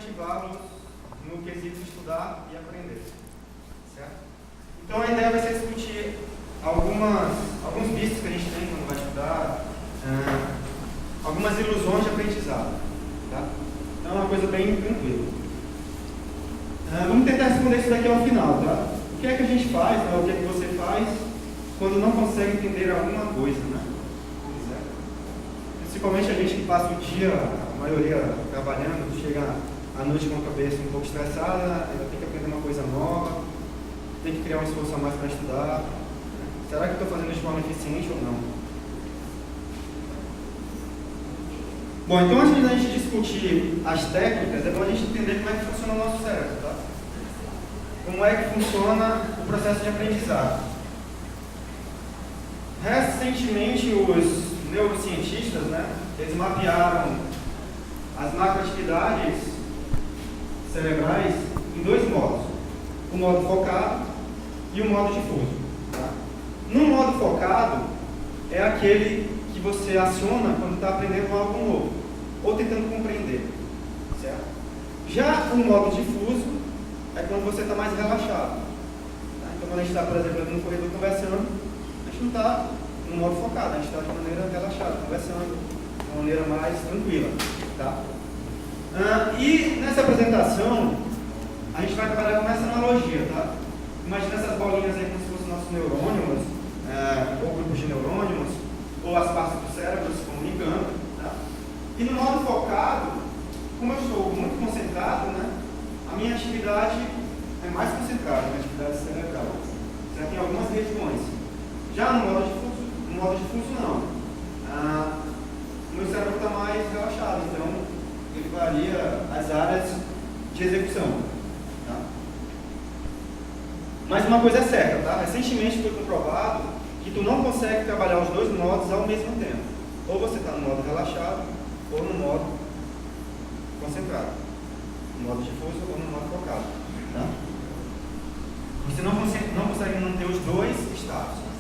motivá-los no quesito de estudar e aprender. Certo? Então a ideia vai ser discutir alguns vícios que a gente tem quando vai estudar, algumas ilusões de aprendizado. Tá? Então é uma coisa bem tranquila. Vamos tentar responder isso daqui ao final. Tá? O que é que a gente faz, né? O que é que você faz quando não consegue entender alguma coisa? Né? Principalmente a gente que passa o dia, a maioria trabalhando, chega à noite com a cabeça um pouco estressada, ainda tem que aprender uma coisa nova, tem que criar um esforço a mais para estudar. Será que estou fazendo de forma eficiente ou não? Bom, então antes de a gente discutir as técnicas, é bom a gente entender como é que funciona o nosso cérebro, tá? Como é que funciona o processo de aprendizado. Recentemente, os neurocientistas, né, eles mapearam as macroatividades cerebrais em dois modos. O modo focado e o modo difuso. Tá? No modo focado, é aquele que você aciona quando está aprendendo algo novo, ou tentando compreender. Certo? Já o modo difuso é quando você está mais relaxado. Tá? Então, quando a gente está, por exemplo, no corredor conversando, a gente não está no modo focado, a gente está de maneira relaxada, conversando de uma maneira mais tranquila. Tá? E nessa apresentação, a gente vai trabalhar com essa analogia. Tá? Imagina essas bolinhas aí como se fossem nossos neurônios, ou grupos de neurônios, ou as partes do cérebro se comunicando. Tá? E no modo focado, como eu estou muito concentrado, né, a minha atividade é mais concentrada, a minha atividade cerebral. Já tem algumas regiões. Já no modo difuso não. O meu cérebro está mais relaxado, então ele varia as áreas de execução. Tá? Mas uma coisa é certa, tá? Recentemente foi comprovado que tu não consegue trabalhar os dois modos ao mesmo tempo. Ou você está no modo relaxado, ou no modo concentrado. No modo difuso ou no modo focado. Tá? Você não consegue manter os dois estados.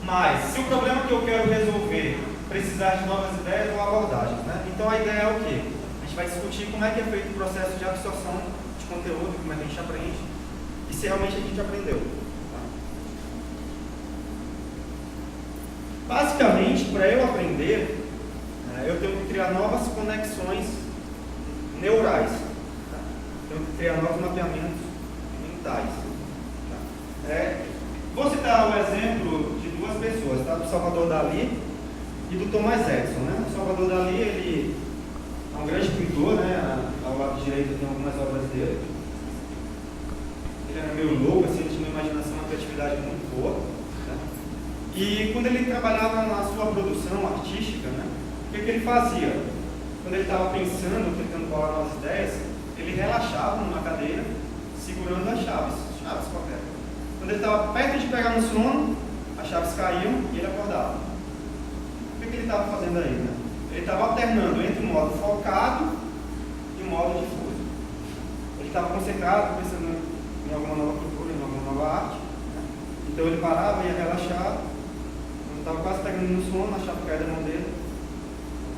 Mas, se o problema que eu quero resolver precisar de novas ideias ou abordagens, né? Então a ideia é o quê? A gente vai discutir como é que é feito o processo de absorção de conteúdo, como é que a gente aprende, e se realmente a gente aprendeu. Tá? Basicamente, para eu aprender, eu tenho que criar novas conexões neurais. Tá? Tenho que criar novos mapeamentos mentais. Tá? Vou citar o exemplo de duas pessoas, tá? Do Salvador Dalí e do Thomas Edison. Né? O Salvador Dalí, ele é um grande pintor, né? Ao lado direito tem algumas obras dele. Ele era meio louco, assim, ele tinha uma imaginação, uma criatividade muito boa. Né? E quando ele trabalhava na sua produção artística, né? O que ele fazia? Quando ele estava pensando, tentando colar novas ideias, ele relaxava numa cadeira, segurando as chaves corretas. Quando ele estava perto de pegar no sono, as chaves caíam e ele acordava. O que ele estava fazendo aí? Né? Ele estava alternando entre o modo focado e o modo difuso. Ele estava concentrado, pensando em alguma nova cultura, em alguma nova arte. Né? Então ele parava, ia relaxar. Quando estava quase pegando no sono, a chave caía da mão dele.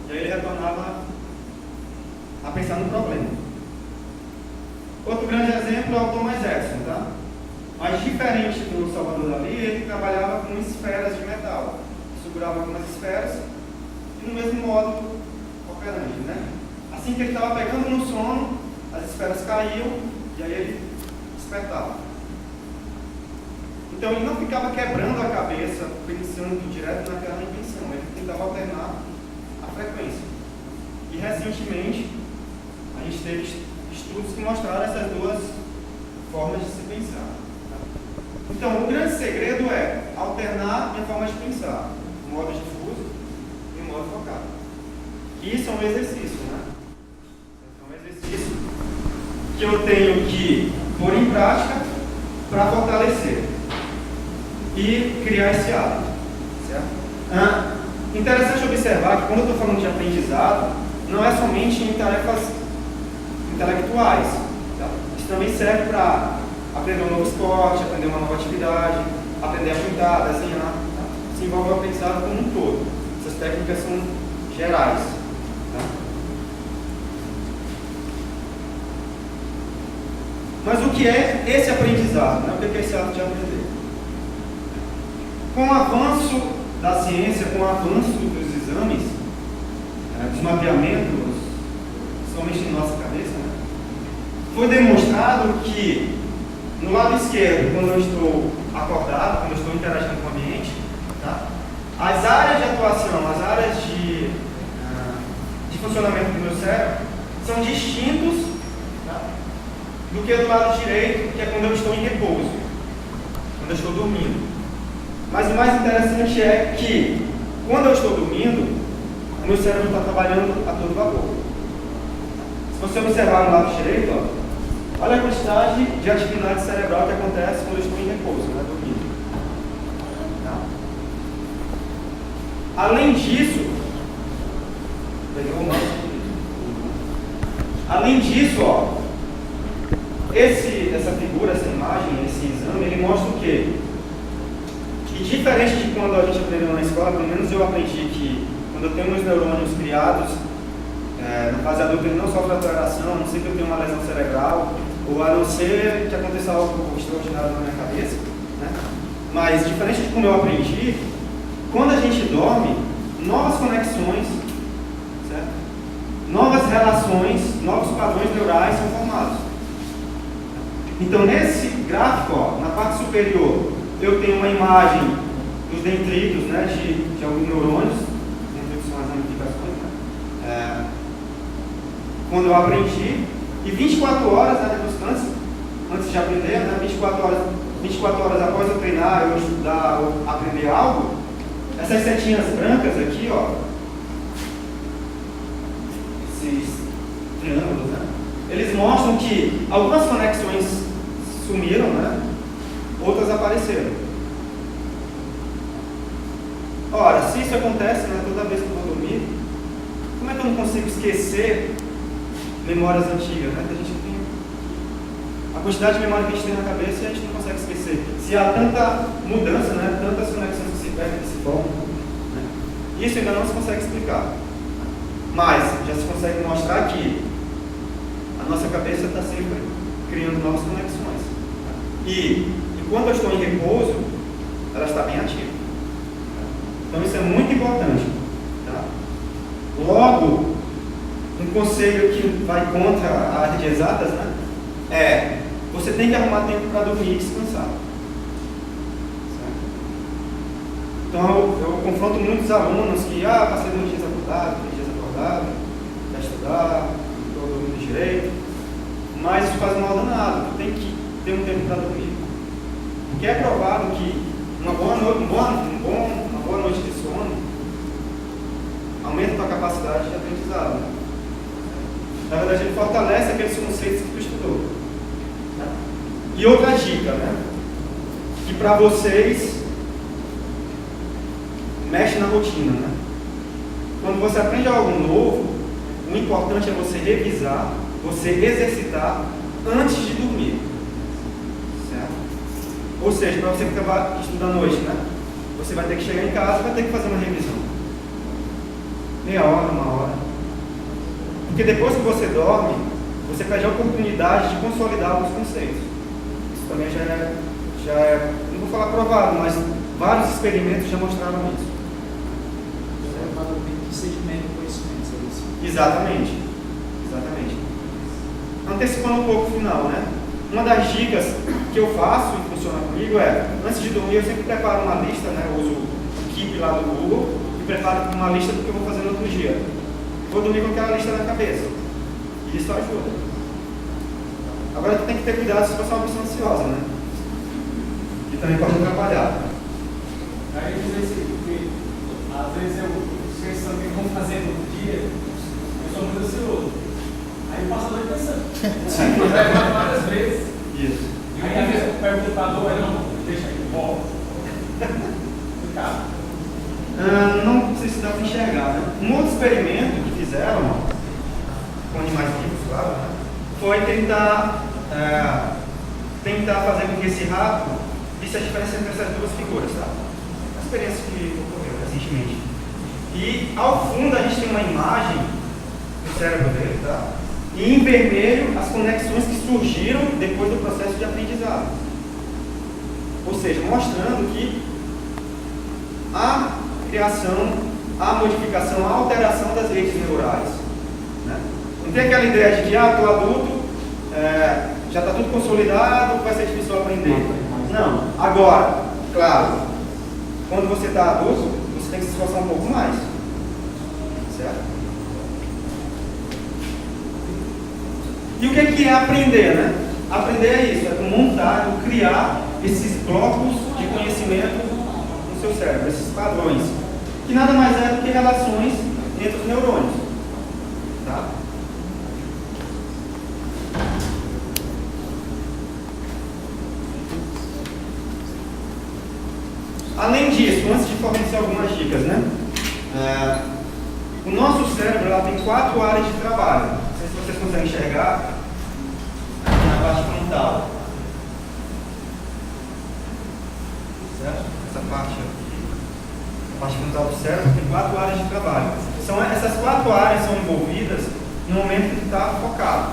E aí ele retornava a pensar no problema. Outro grande exemplo é o Thomas Edison. Tá? Mas diferente do Salvador Dalí, ele trabalhava com esferas de metal. Segurava algumas esferas e no mesmo modo operante, né? Assim que ele estava pegando no sono, as esferas caíam e aí ele despertava. Então ele não ficava quebrando a cabeça, pensando direto naquela intenção. Ele tentava alternar a frequência. E recentemente, a gente teve estudos que mostraram essas duas formas de se pensar. Então, o grande segredo é alternar minha forma de pensar, o modo difuso e o modo focado. E isso é um exercício, né? É um exercício que eu tenho que pôr em prática para fortalecer e criar esse hábito. Certo? Interessante observar que quando eu estou falando de aprendizado, não é somente em tarefas intelectuais. Tá? Isso também serve para aprender um novo esporte, aprender uma nova atividade, aprender a pintar, desenhar. Tá? Se envolve o aprendizado como um todo. Essas técnicas são gerais. Tá? Mas o que é esse aprendizado? Né? O que é esse ato de aprender? Com o avanço da ciência, com o avanço dos exames, dos mapeamentos, somente em nossa cabeça, né? Foi demonstrado que no lado esquerdo, quando eu estou acordado, quando eu estou interagindo com o ambiente, tá? As áreas de atuação, as áreas de funcionamento do meu cérebro são distintos, tá? Do que do lado direito, que é quando eu estou em repouso, quando eu estou dormindo. Mas o mais interessante é que, quando eu estou dormindo, o meu cérebro está trabalhando a todo vapor. Se você observar no lado direito, ó, olha a quantidade de atividade cerebral que acontece quando eu estou em repouso, né, dormindo. Tá? Além disso, ó, essa figura, essa imagem, esse exame, ele mostra o quê? Que diferente de quando a gente aprendeu na escola, pelo menos eu aprendi que quando eu tenho meus neurônios criados, na fase adulta ele não sofre alteração, a não ser que eu tenha uma lesão cerebral, ou a não ser que aconteça algo extraordinário na minha cabeça, né? Mas diferente de como eu aprendi, quando a gente dorme, novas conexões, certo? Novas relações, novos padrões neurais são formados. Então nesse gráfico, ó, na parte superior, eu tenho uma imagem dos dendritos, né, de alguns neurônios, dendritos são as ramificações, né? Quando eu aprendi, e 24 horas, né, antes de aprender, né, 24 horas após eu treinar, eu estudar, ou aprender algo, essas setinhas brancas aqui, ó, esses triângulos, né, eles mostram que algumas conexões sumiram, né, outras apareceram. Ora, se isso acontece, né, toda vez que eu vou dormir, como é que eu não consigo esquecer memórias antigas, né? Que a gente tem a quantidade de memória que a gente tem na cabeça e a gente não consegue esquecer. Se há tanta mudança, né? Tantas conexões que se perdem, que se formam, né? Isso ainda não se consegue explicar. Mas já se consegue mostrar que a nossa cabeça está sempre criando novas conexões. E enquanto eu estou em repouso, ela está bem ativa. Então isso é muito importante. Tá? Logo, um conselho que vai contra a área de exatas, né, é: você tem que arrumar tempo para dormir e descansar. Certo? Então eu confronto muitos alunos que passei 2 dias acordado, 3 dias acordado, para estudar, não estou dormindo direito, mas isso faz mal danado. Tu tem que ter um tempo para dormir. Porque é provado que uma boa noite de sono aumenta a tua capacidade de aprendizado. Né? Na verdade, ele fortalece aqueles conceitos que tu estudou. Né? E outra dica, né? Que para vocês mexe na rotina, né? Quando você aprende algo novo, o importante é você revisar, você exercitar antes de dormir. Certo? Ou seja, para você que estuda à noite, né? Você vai ter que chegar em casa e vai ter que fazer uma revisão. Meia hora, 1 hora. Porque depois que você dorme, você perde a oportunidade de consolidar alguns conceitos. Isso também já é, não vou falar provado, mas vários experimentos já mostraram isso. Exatamente. Antecipando um pouco o final, né? Uma das dicas que eu faço e funciona comigo é, antes de dormir eu sempre preparo uma lista, né? Eu uso o Keep lá do Google e preparo uma lista do que eu vou fazer no outro dia. Vou dormir com aquela lista na cabeça. E isso ajuda. Agora tu tem que ter cuidado se você é uma pessoa ansiosa, né? Que também pode atrapalhar. Aí eu dizer assim, porque às vezes vocês também vão fazer no dia, eu sou muito ansioso. Aí eu passo a noite pensando. Eu pego várias vezes. Isso. Aí às vezes eu pergunto para a dor, não, deixa aí, volta. Complicado. Não sei se dá para enxergar, né? Um outro experimento que fizeram, com animais vivos, claro, né? Foi tentar fazer com que esse rato visse a diferença entre essas duas figuras, tá? Uma experiência que ocorreu recentemente. E ao fundo a gente tem uma imagem do cérebro dele, tá? E em vermelho, as conexões que surgiram depois do processo de aprendizado. Ou seja, mostrando que a criação, a modificação, a alteração das redes neurais. Né? Não tem aquela ideia de que, estou adulto, já está tudo consolidado, vai ser difícil aprender. Não. Agora, claro, quando você está adulto, você tem que se esforçar um pouco mais. Certo? E o que é aprender, né? Aprender é isso, é montar, criar esses blocos de conhecimento no seu cérebro, esses padrões, que nada mais é do que relações entre os neurônios. Tá? Além disso, antes de fornecer algumas dicas, né? O nosso cérebro tem 4 áreas de trabalho. Não sei se vocês conseguem enxergar aqui na parte frontal. Certo? Essa parte aqui, a parte frontal do cérebro, tem 4 áreas de trabalho. Essas 4 áreas são envolvidas no momento que está focado,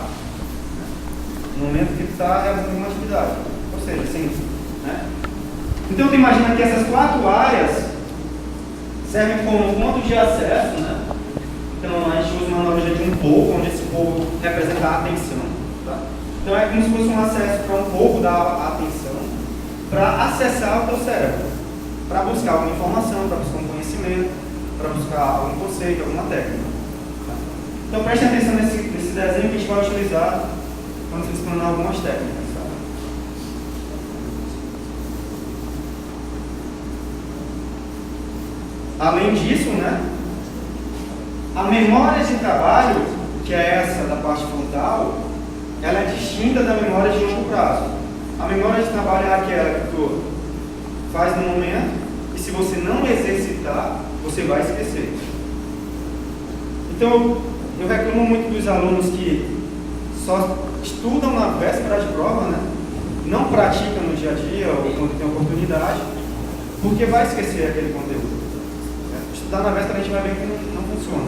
no momento que está realizando uma atividade. Ou seja, assim, né? Então, tu imagina que essas 4 áreas servem como ponto de acesso, né? Então, a gente usa uma analogia de um polvo, onde esse polvo representa a atenção. Tá? Então, é como se fosse um acesso para um polvo da atenção, para acessar o teu cérebro, para buscar alguma informação, para buscar um conhecimento, para buscar algum conceito, alguma técnica. Tá? Então, preste atenção nesse desenho que a gente vai utilizar quando se explanar algumas técnicas. Além disso, né, a memória de trabalho, que é essa da parte frontal, ela é distinta da memória de longo prazo. A memória de trabalho é aquela que tu faz no momento e se você não exercitar, você vai esquecer. Então, eu reclamo muito dos alunos que só estudam na véspera de prova, né, não praticam no dia a dia ou quando tem oportunidade, porque vai esquecer aquele conteúdo. Estudar na véspera a gente vai ver que não funciona.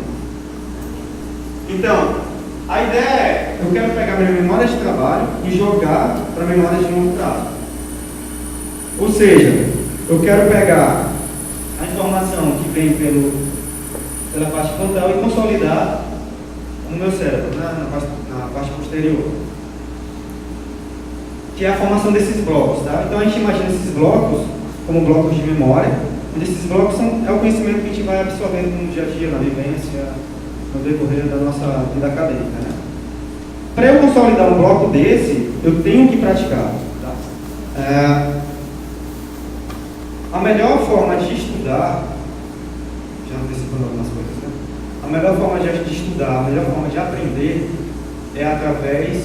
Então, a ideia é, eu quero pegar minha memória de trabalho e jogar para a memória de longo prazo. Ou seja, eu quero pegar a informação que vem pela parte frontal e consolidar no meu cérebro, né, na parte posterior. Que é a formação desses blocos. Tá? Então a gente imagina esses blocos como blocos de memória. Esses blocos é o conhecimento que a gente vai absorvendo no dia a dia, na vivência, no decorrer da nossa vida acadêmica. Né? Para eu consolidar um bloco desse, eu tenho que praticar. Tá? A melhor forma de estudar, já antecipando algumas coisas, né? A melhor forma de estudar, a melhor forma de aprender é através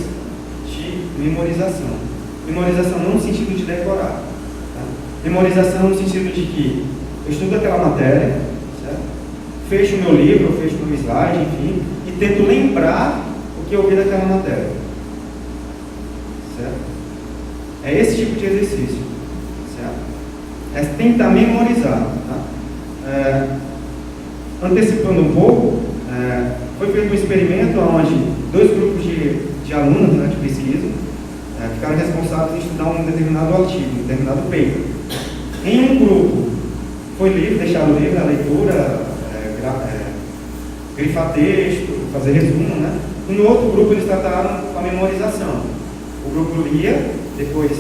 de memorização. Memorização não no sentido de decorar. Tá? Memorização no sentido de que eu estudo aquela matéria, certo? Fecho o meu livro, fecho o meu slide, enfim, e tento lembrar o que eu vi daquela matéria. Certo? É esse tipo de exercício. Certo? É tentar memorizar. Tá? Antecipando um pouco, foi feito um experimento onde 2 grupos de alunos, né, de pesquisa ficaram responsáveis em estudar um determinado artigo, um determinado paper. Em um grupo, foi livre, deixaram livre a leitura, grifar texto, fazer resumo, né? E no outro grupo eles trataram com a memorização. O grupo lia, depois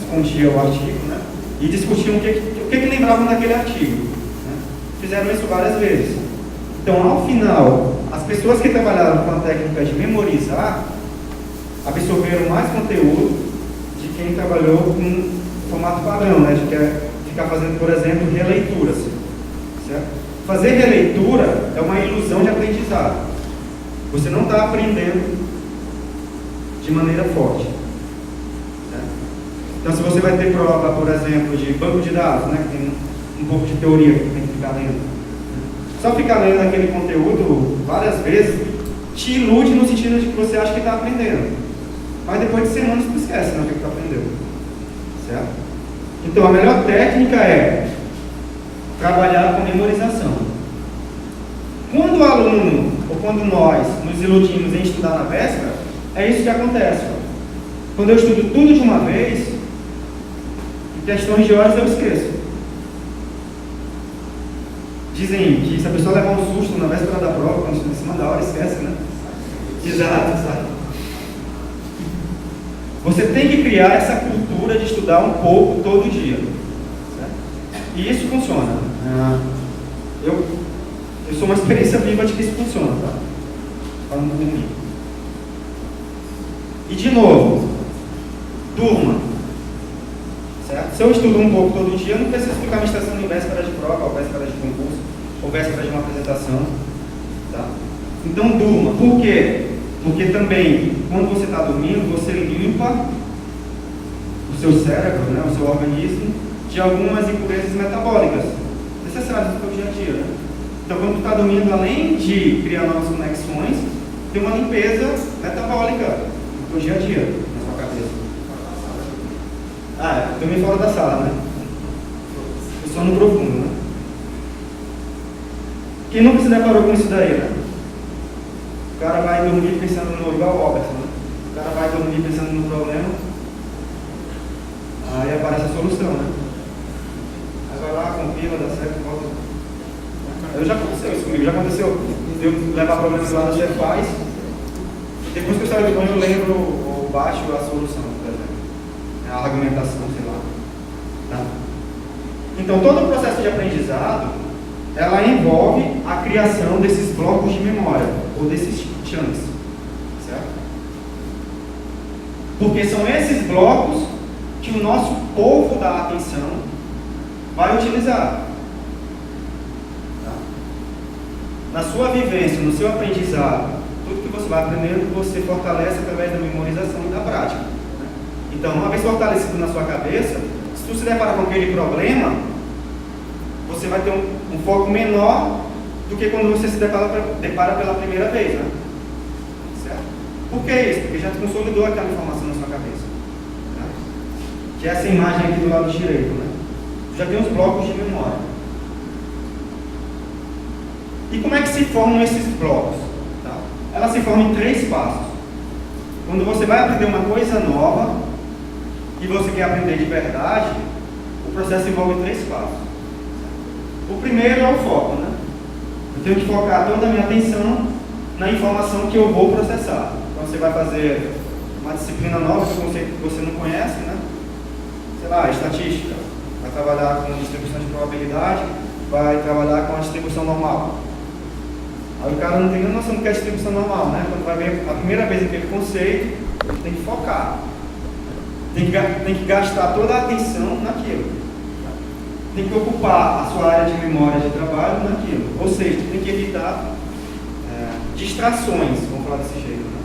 escondia o artigo, né? E discutiam o que lembravam daquele artigo. Né? Fizeram isso várias vezes. Então, ao final, as pessoas que trabalharam com a técnica de memorizar absorveram mais conteúdo de quem trabalhou com formato padrão, né? De ficar fazendo, por exemplo, releituras. Certo? Fazer releitura é uma ilusão de aprendizado. Você não está aprendendo de maneira forte. Certo? Então, se você vai ter prova, por exemplo, de banco de dados, né, que tem um pouco de teoria que tem que ficar lendo. Só ficar lendo aquele conteúdo várias vezes te ilude no sentido de que você acha que está aprendendo. Mas depois de semanas tu esquece, né, o que está aprendendo. Certo? Então, a melhor técnica é trabalhar com memorização. Quando o aluno ou quando nós nos iludimos em estudar na véspera, é isso que acontece. Ó. Quando eu estudo tudo de uma vez, em questões de horas eu esqueço. Dizem que se a pessoa levar um susto na véspera da prova, quando estuda em cima da hora, esquece, né? Exato, sabe? Você tem que criar essa cultura de estudar um pouco todo dia. Certo? E isso funciona. Eu sou uma experiência viva de que isso funciona, tá? Para não dormir. E de novo, durma. Certo? Se eu estudo um pouco todo dia, eu não preciso ficar me estressando em véspera de prova, ou véspera de concurso, ou véspera de uma apresentação. Tá? Então durma. Por quê? Porque também, quando você está dormindo, você limpa o seu cérebro, né, o seu organismo, de algumas impurezas metabólicas necessárias no seu dia a dia. Né? Então, quando você está dormindo, além de criar novas conexões, tem uma limpeza metabólica no seu dia a dia, na sua cabeça. Também fora da sala, né? O sono profundo, né? Quem nunca se deparou com isso daí, né? O cara vai dormir pensando no, igual o Robertson, né? O cara vai dormir pensando no problema, aí aparece a solução, né? Aí vai lá, compila, dá certo, volta. Já aconteceu isso comigo, já aconteceu. Eu levar problemas lá na Cefaz, depois que eu saio do banho eu lembro ou baixo a solução, por exemplo. A argumentação, sei lá. Tá? Então todo o processo de aprendizado, ela envolve a criação desses blocos de memória, ou desses chunks, certo? Porque são esses blocos que o nosso povo da atenção vai utilizar. Tá? Na sua vivência, no seu aprendizado, tudo que você vai aprendendo, você fortalece através da memorização e da prática. Né? Então, uma vez fortalecido na sua cabeça, se tu se deparar com aquele problema, você vai ter um foco menor do que quando você se depara pela primeira vez, né? Certo? Por que isso? Porque já consolidou aquela informação na sua cabeça. Né? Que é essa imagem aqui do lado direito, né? Já tem os blocos de memória. E como é que se formam esses blocos? Tá? Ela se forma em 3 passos. Quando você vai aprender uma coisa nova e você quer aprender de verdade, o processo envolve 3 passos. O primeiro é o foco, né? Eu tenho que focar toda a minha atenção na informação que eu vou processar. Então você vai fazer uma disciplina nova, um conceito que você não conhece, né? Sei lá, estatística. Vai trabalhar com distribuição de probabilidade, vai trabalhar com a distribuição normal. Aí o cara não tem nenhuma noção do que é distribuição normal, né? Quando vai ver a primeira vez aquele conceito, ele tem que focar. Tem que gastar toda a atenção naquilo. Tem que ocupar a sua área de memória de trabalho naquilo. Ou seja, tem que evitar distrações, vamos falar desse jeito. Né?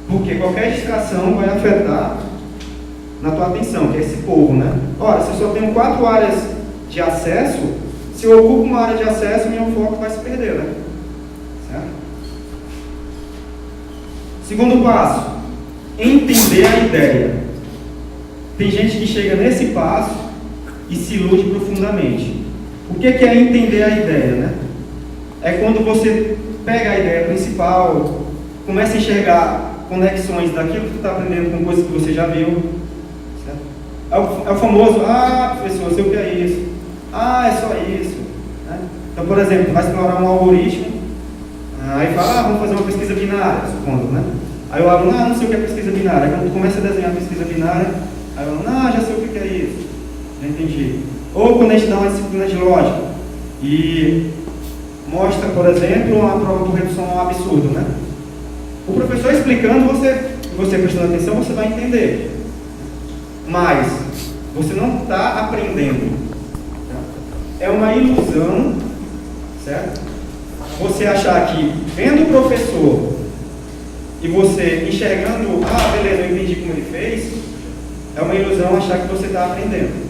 Porque qualquer distração vai afetar na tua atenção, que é esse povo, né? Ora, se eu só tenho 4 áreas de acesso, se eu ocupo uma área de acesso, meu foco vai se perder, né? Certo? Segundo passo, entender a ideia. Tem gente que chega nesse passo e se ilude profundamente. O que é entender a ideia, né? É quando você pega a ideia principal, começa a enxergar conexões daquilo que tu está aprendendo com coisas que você já viu. Certo? É o famoso, professor, eu sei o que é isso. É só isso. Né? Então, por exemplo, tu vai explorar um algoritmo, aí fala, vamos fazer uma pesquisa binária, supondo, né? Aí o aluno, não sei o que é pesquisa binária. Aí quando tu começa a desenhar a pesquisa binária, aí o aluno, já sei o que é isso. Já entendi. Ou quando a gente dá uma disciplina de lógica e mostra, por exemplo, uma prova por redução ao absurdo, né? O professor explicando, você prestando atenção, você vai entender. Mas você não está aprendendo. É uma ilusão, certo? Você achar que vendo o professor e você enxergando, beleza, eu entendi como ele fez, é uma ilusão achar que você está aprendendo.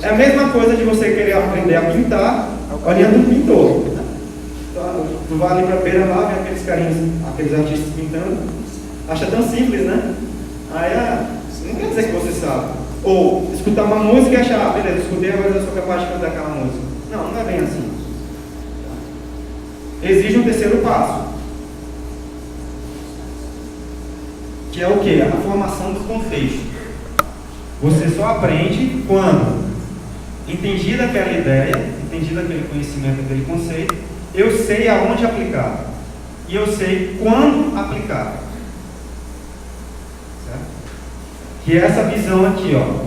É a mesma coisa de você querer aprender a pintar olhando um pintor. Então, tu vai ali para a beira lá, vê aqueles carinhos, aqueles artistas pintando, acha tão simples, né? Aí, não quer dizer que você sabe. Ou escutar uma música e achar, beleza, escutei, agora eu sou capaz de cantar aquela música. Não é bem assim. exige um terceiro passo, que é o quê? A formação do contexto. Você só aprende quando, entendida aquela ideia, entendido aquele conhecimento, aquele conceito, eu sei aonde aplicar e eu sei quando aplicar. Certo? Que é essa visão aqui, ó.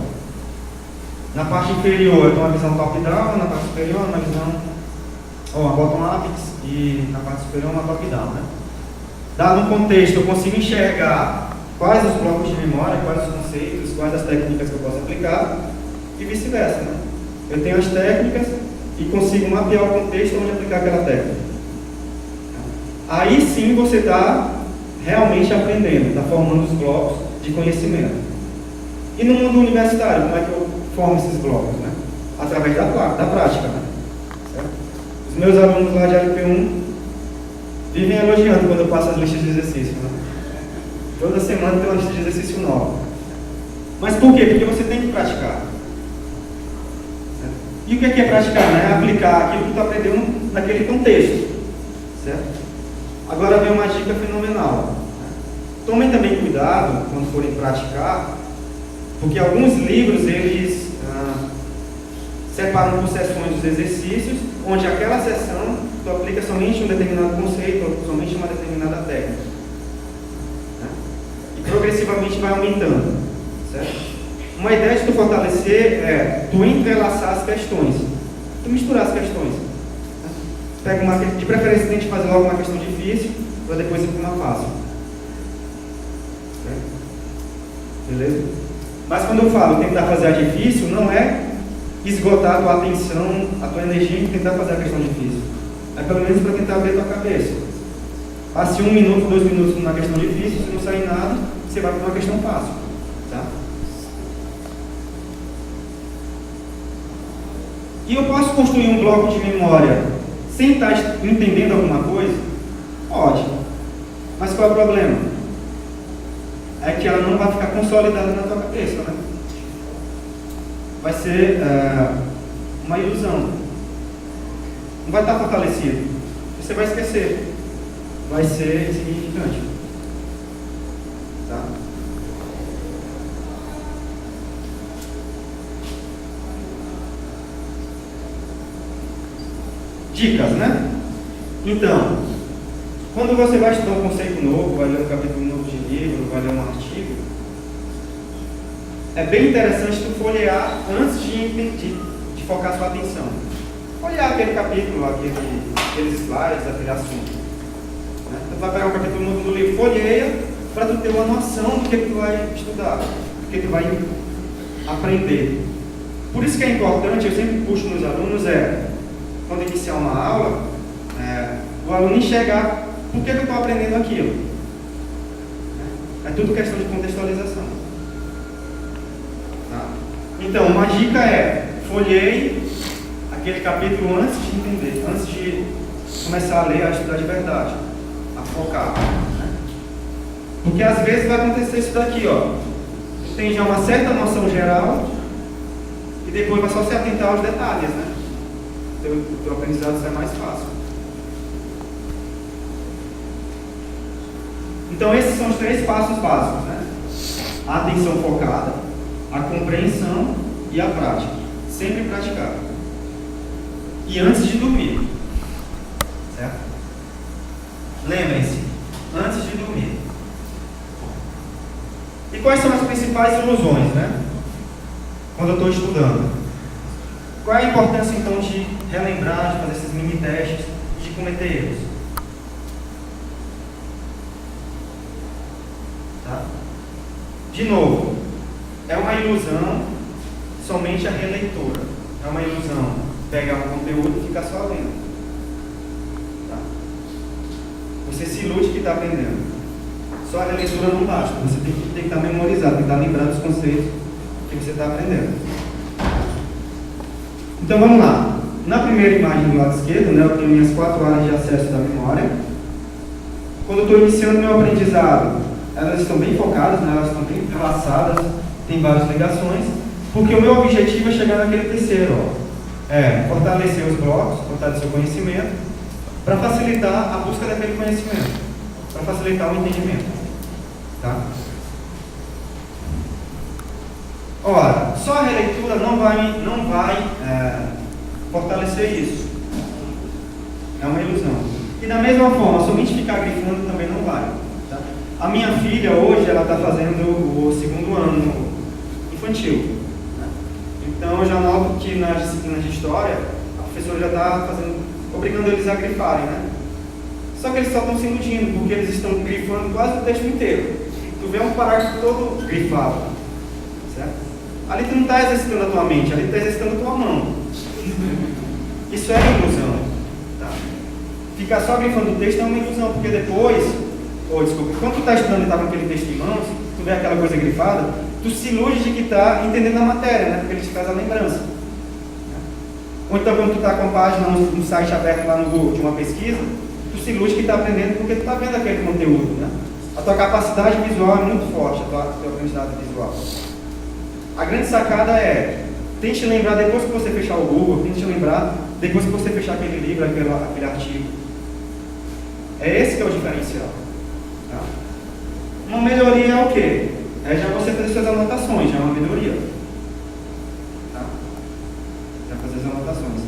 Na parte inferior eu tenho uma visão top-down, na parte superior uma visão uma bottom-up e na parte superior uma top-down, né? Dado um contexto, eu consigo enxergar quais os blocos de memória, quais os conceitos, quais as técnicas que eu posso aplicar e vice-versa, né? Eu tenho as técnicas e consigo mapear o contexto onde aplicar aquela técnica. Aí sim você está realmente aprendendo, está formando os blocos de conhecimento. E no mundo universitário, como é que eu formo esses blocos? Né? Através da prática. Né? Certo? Os meus alunos lá de LP1 vivem elogiando quando eu passo as listas de exercício. Né? Toda semana tem uma lista de exercício nova. Mas por quê? Porque você tem que praticar. Certo? E o que é praticar? Né? É aplicar aquilo que tu aprendeu naquele contexto. Certo? Agora vem uma dica fenomenal. Tomem também cuidado quando forem praticar, porque alguns livros eles separam por sessões os exercícios, onde aquela sessão tu aplica somente um determinado conceito, ou somente uma determinada técnica. Né? E progressivamente vai aumentando. Certo? Uma ideia de tu fortalecer é tu entrelaçar as questões, tu misturar as questões. Pega uma, de preferência, tente fazer logo uma questão difícil, para depois ir para uma fácil. Certo? Beleza? Mas quando eu falo tentar fazer a difícil, não é esgotar a tua atenção, a tua energia em tentar fazer a questão difícil. É pelo menos para tentar abrir a tua cabeça. Passe 1 minuto, 2 minutos numa questão difícil, se não sair nada, você vai para uma questão fácil. Tá? E eu posso construir um bloco de memória sem estar entendendo alguma coisa? Pode. Mas qual é o problema? É que ela não vai ficar consolidada na tua cabeça, né? Vai ser uma ilusão. Não vai estar fortalecido. Você vai esquecer. Vai ser insignificante. Tá? Dicas, né? Então, quando você vai estudar um conceito novo, vai ler um capítulo novo de livro, vai ler um artigo, é bem interessante tu folhear antes de focar sua atenção. Folhear aquele capítulo, aqueles slides, aquele assunto. Né? Tu vai pegar um capítulo novo do livro, folheia, para tu ter uma noção do que tu vai estudar, do que tu vai aprender. Por isso que é importante, eu sempre puxo nos alunos, quando iniciar uma aula, o aluno enxergar por que eu estou aprendendo aquilo. É tudo questão de contextualização. Tá? Então, uma dica é, folheie aquele capítulo antes de entender, antes de começar a ler, a estudar de verdade, a focar. Né? Porque às vezes vai acontecer isso daqui, ó. Tem já uma certa noção geral e depois vai só se atentar aos detalhes, né? O teu aprendizado sai mais fácil. Então esses são os 3 passos básicos, né? A atenção focada, a compreensão e a prática. Sempre praticar. E antes de dormir. Certo? Lembrem-se, antes de dormir. E quais são as principais ilusões, né? Quando eu estou estudando. Qual é a importância então de relembrar, de fazer esses mini testes, de cometer erros? Tá? De novo, é uma ilusão somente a releitura. É uma ilusão pegar um conteúdo e ficar só lendo. Tá? Você se ilude que está aprendendo. Só a releitura não basta. Você tem que estar memorizado, tem que estar lembrando dos conceitos que você está aprendendo. Então vamos lá. Na primeira imagem do lado esquerdo, né, eu tenho minhas 4 áreas de acesso da memória. Quando eu estou iniciando meu aprendizado, elas estão bem focadas, né, elas estão bem entrelaçadas, tem várias ligações, porque o meu objetivo é chegar naquele terceiro, ó. Fortalecer os blocos, fortalecer o conhecimento para facilitar a busca daquele conhecimento, para facilitar o entendimento. Tá? Ora, só a releitura não vai fortalecer isso. É uma ilusão. E da mesma forma, somente ficar grifando também não vai. Tá? A minha filha hoje, ela está fazendo o 2º ano infantil. Né? Então eu já noto que nas disciplinas de história, a professora já está obrigando eles a grifarem. Né? Só que eles só estão se iludindo, porque eles estão grifando quase o texto inteiro. Tu vê um parágrafo todo grifado. Certo? Ali tu não está exercitando a tua mente, ali tu está exercitando a tua mão. Isso é ilusão. Tá? Ficar só grifando o texto é uma ilusão, porque depois, quando tu está estudando e está com aquele texto em mãos, tu vê aquela coisa grifada, tu se ilude de que está entendendo a matéria, né? Porque ele te traz a lembrança. Ou então quando tu está com a página no site aberto lá no Google de uma pesquisa, tu se ilude que está aprendendo porque tu está vendo aquele conteúdo. Né? A tua capacidade visual é muito forte, a tua aprendizagem visual. A grande sacada é, tente lembrar depois que você fechar o Google, tente lembrar depois que você fechar aquele livro, aquele artigo. É esse que é o diferencial. Tá? Uma melhoria é o quê? É já você fazer suas anotações, já é uma melhoria. Tá? Já fazer as anotações.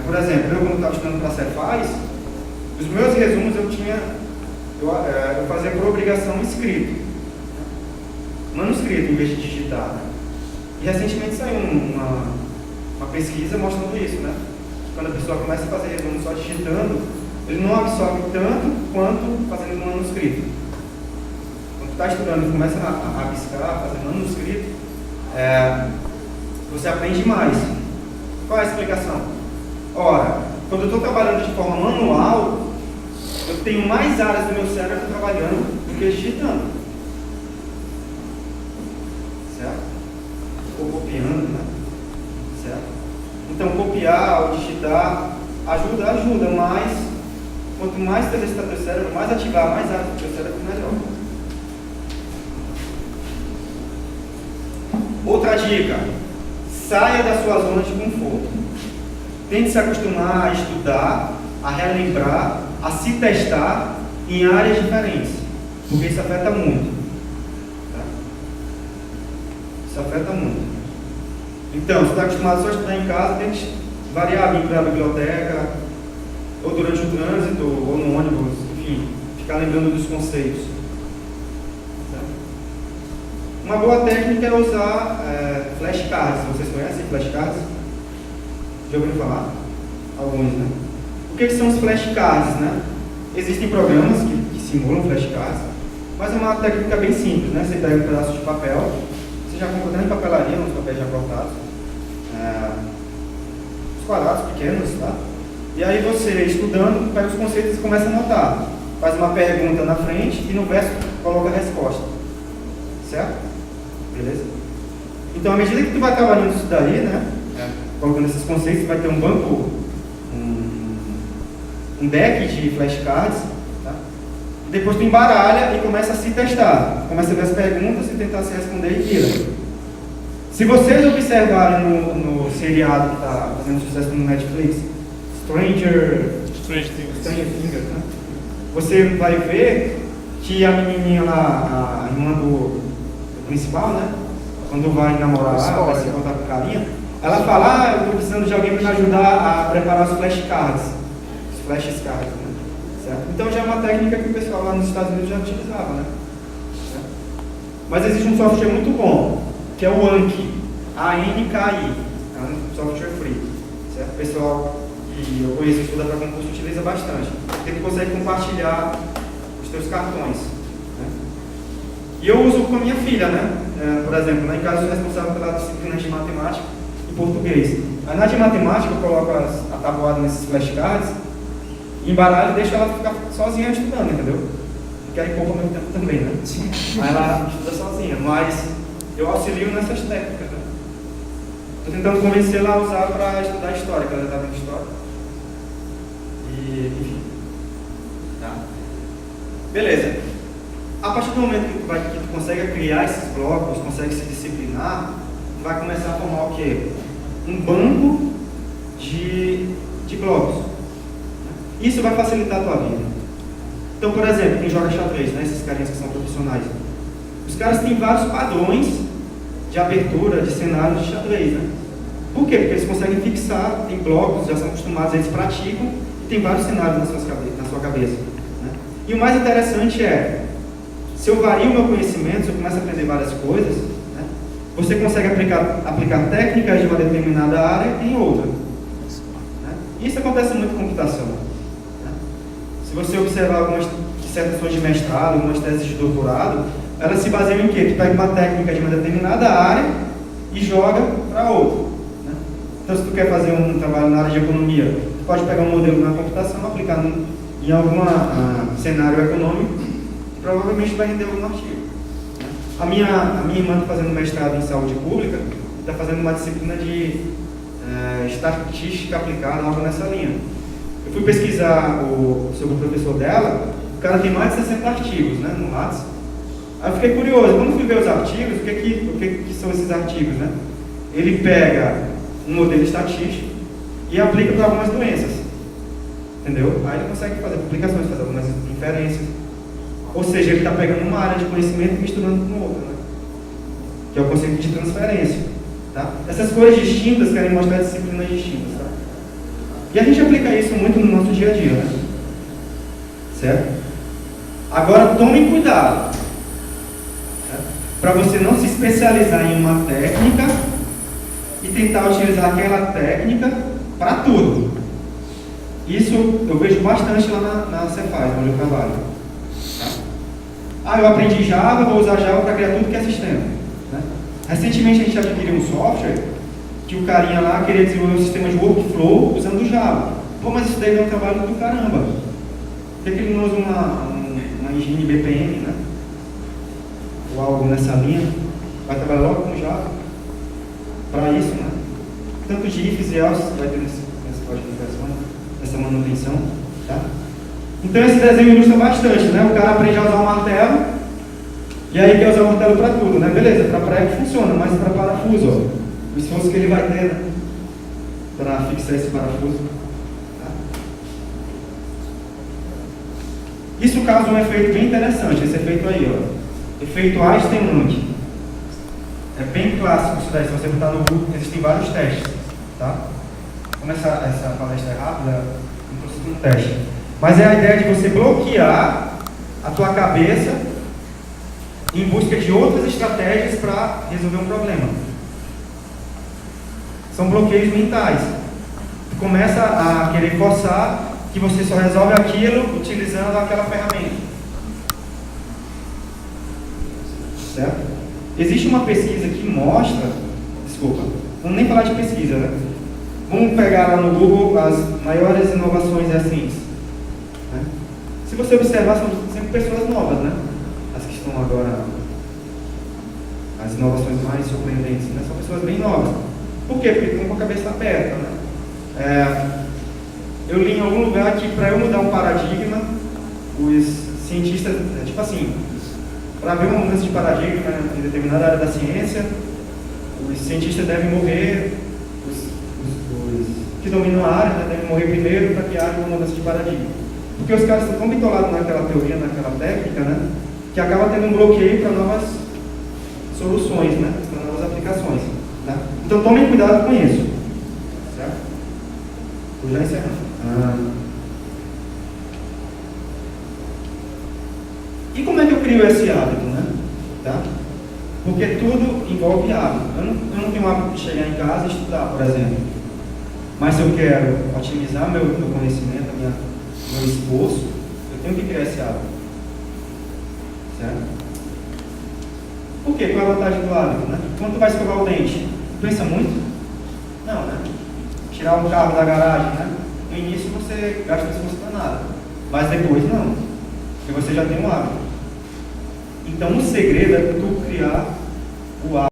Por exemplo, eu quando estava estudando para a Cefaz, os meus resumos eu fazia por obrigação escrito. Manuscrito em vez de digitar. Né? E recentemente saiu uma pesquisa mostrando isso, né? Quando a pessoa começa a fazer resumo só digitando, ele não absorve tanto quanto fazendo manuscrito. Quando está estudando e começa a rabiscar, fazer manuscrito, você aprende mais. Qual é a explicação? Ora, quando eu estou trabalhando de forma manual, eu tenho mais áreas do meu cérebro trabalhando do que digitando. Certo? Ou copiando, né? Certo? Então, copiar ou digitar ajuda, mas quanto mais tu exercitar teu cérebro, mais ativar mais áreas do teu cérebro, melhor. Outra dica: saia da sua zona de conforto. Tente se acostumar a estudar, a relembrar, a se testar em áreas diferentes, porque isso afeta muito. Isso afeta muito. Então, se está acostumado só a estudar em casa, tente variar, vir para a biblioteca, ou durante o trânsito, ou no ônibus, enfim, ficar lembrando dos conceitos. Uma boa técnica é usar flashcards. Vocês conhecem flashcards? Já ouviram falar? Alguns, né? O que são os flashcards, né? Existem programas que simulam flashcards, mas é uma técnica bem simples, né? Você pega um pedaço de papel, já compra em papelaria, uns papéis já cortados, os quadrados pequenos, tá? E aí você, estudando, pega os conceitos e começa a anotar. Faz uma pergunta na frente e no verso coloca a resposta. Certo? Beleza? Então, à medida que tu vai trabalhando isso daí, né? Colocando esses conceitos, vai ter um banco, um deck de flashcards, tá? E depois tu embaralha e começa a se testar. Começa a ver as perguntas e tentar se responder e tira. Se vocês observarem no seriado que está fazendo sucesso no Netflix, Stranger Things, né? Você vai ver que a menininha lá, a irmã do principal, né? Quando vai namorar lá, vai se encontrar com o carinha, ela fala, eu estou precisando de alguém para me ajudar a preparar os flashcards. Os flashcards, né? Certo? Então já é uma técnica que o pessoal lá nos Estados Unidos já utilizava, né? Certo? Mas existe um software muito bom, que é o Anki, A-N-K-I, é um software free. Certo? O pessoal que eu conheço, estuda para concurso, utiliza bastante. Porque tu consegue compartilhar os teus cartões. Né? E eu uso com a minha filha, né? Por exemplo, lá em casa eu sou responsável pela disciplina de matemática e português. Aí na de matemática eu coloco a tabuada nesses flashcards, embaralho e deixo ela ficar sozinha estudando, entendeu? Porque aí pouco ao mesmo tempo também, né? Aí ela estuda sozinha, mas eu auxilio nessas técnicas, né? Estou tentando convencê-la a usar para estudar história, que ela já está vendo história. E, enfim. Tá? Beleza. A partir do momento que tu consegue criar esses blocos, consegue se disciplinar, tu vai começar a formar o quê? Um banco de de blocos. Isso vai facilitar a tua vida. Então, por exemplo, quem joga xadrez, né, esses carinhas que são profissionais, os caras têm vários padrões de abertura, de cenários de xadrez, né? Por quê? Porque eles conseguem fixar, tem blocos, já são acostumados, eles praticam, e tem vários cenários na sua cabeça. Né? E o mais interessante é, se eu vario o meu conhecimento, se eu começo a aprender várias coisas, né, você consegue aplicar técnicas de uma determinada área em outra. Né? Isso acontece muito com computação. Né? Se você observar algumas dissertações de mestrado, algumas teses de doutorado, elas se baseiam em quê? Tu pega uma técnica de uma determinada área e joga para outra. Né? Então, se tu quer fazer um trabalho na área de economia, tu pode pegar um modelo na computação, aplicar em algum cenário econômico, e provavelmente vai render algum artigo. Né? A minha irmã está fazendo mestrado em saúde pública, está fazendo uma disciplina de estatística aplicada, algo nessa linha. Eu fui pesquisar sobre o professor dela, o cara tem mais de 60 artigos, né, no Lattes. Aí eu fiquei curioso, quando fui ver os artigos, o que são esses artigos, né? Ele pega um modelo estatístico e aplica para algumas doenças, entendeu? Aí ele consegue fazer publicações, fazer algumas inferências. Ou seja, ele está pegando uma área de conhecimento e misturando com outra, né? Que é o conceito de transferência, tá? Essas coisas distintas querem mostrar disciplinas distintas, tá? E a gente aplica isso muito no nosso dia a dia, né? Certo? Agora, tomem cuidado para você não se especializar em uma técnica e tentar utilizar aquela técnica para tudo. Isso eu vejo bastante lá na Cefaz, onde eu trabalho. Tá? Eu aprendi Java, vou usar Java para criar tudo que é sistema. Né? Recentemente a gente adquiriu um software que o carinha lá queria desenvolver um sistema de workflow usando Java. Pô, mas isso daí dá um trabalho do caramba. Por que ele não usa uma engine BPM, né? Ou algo nessa linha? Vai trabalhar logo com Java para isso, né? Tanto de ifs e else vai ter nesse código de versões, essa manutenção, tá? Então esse desenho ilustra bastante, né? O cara aprende a usar o martelo e aí quer usar o martelo para tudo, né? Beleza, para prego funciona, mas para parafuso, ó, o esforço que ele vai ter, né? Para fixar esse parafuso. Tá? Isso causa um efeito bem interessante, esse efeito aí, ó. Efeito Einstein-Lang. É bem clássico isso daí, se você botar no Google, existem vários testes, tá? Como essa palestra é rápida, não preciso um teste. Mas é a ideia de você bloquear a tua cabeça em busca de outras estratégias para resolver um problema. São bloqueios mentais. Tu começa a querer forçar que você só resolve aquilo utilizando aquela ferramenta. Certo? Existe uma pesquisa que mostra, vamos nem falar de pesquisa, né? Vamos pegar lá no Google as maiores inovações assim. Né? Se você observar, são sempre pessoas novas, né? As que estão agora, as inovações mais surpreendentes, né? São pessoas bem novas. Por quê? Porque estão com a cabeça aberta, né? Eu li em algum lugar que para eu mudar um paradigma, os cientistas, tipo assim, para haver uma mudança de paradigma em determinada área da ciência, os cientistas devem morrer, os que dominam a área, né, devem morrer primeiro para que haja uma mudança de paradigma. Porque os caras estão tão bitolados naquela teoria, naquela técnica, né, que acaba tendo um bloqueio para novas soluções, né, para novas aplicações. Tá? Então tomem cuidado com isso. Certo? Estou já encerrando. E como é que eu crio esse hábito, né? Tá? Porque tudo envolve hábito. Eu não tenho o hábito de chegar em casa e estudar, por exemplo. Mas se eu quero otimizar meu conhecimento, meu esforço, eu tenho que criar esse hábito. Certo? Por quê? Qual é a vantagem do hábito, né? Quando tu vai escovar o dente, pensa muito? Não, né? Tirar um carro da garagem, né? No início você gasta esforço para nada. Mas depois não. Porque você já tem um hábito. Então o segredo é tu criar o hábito.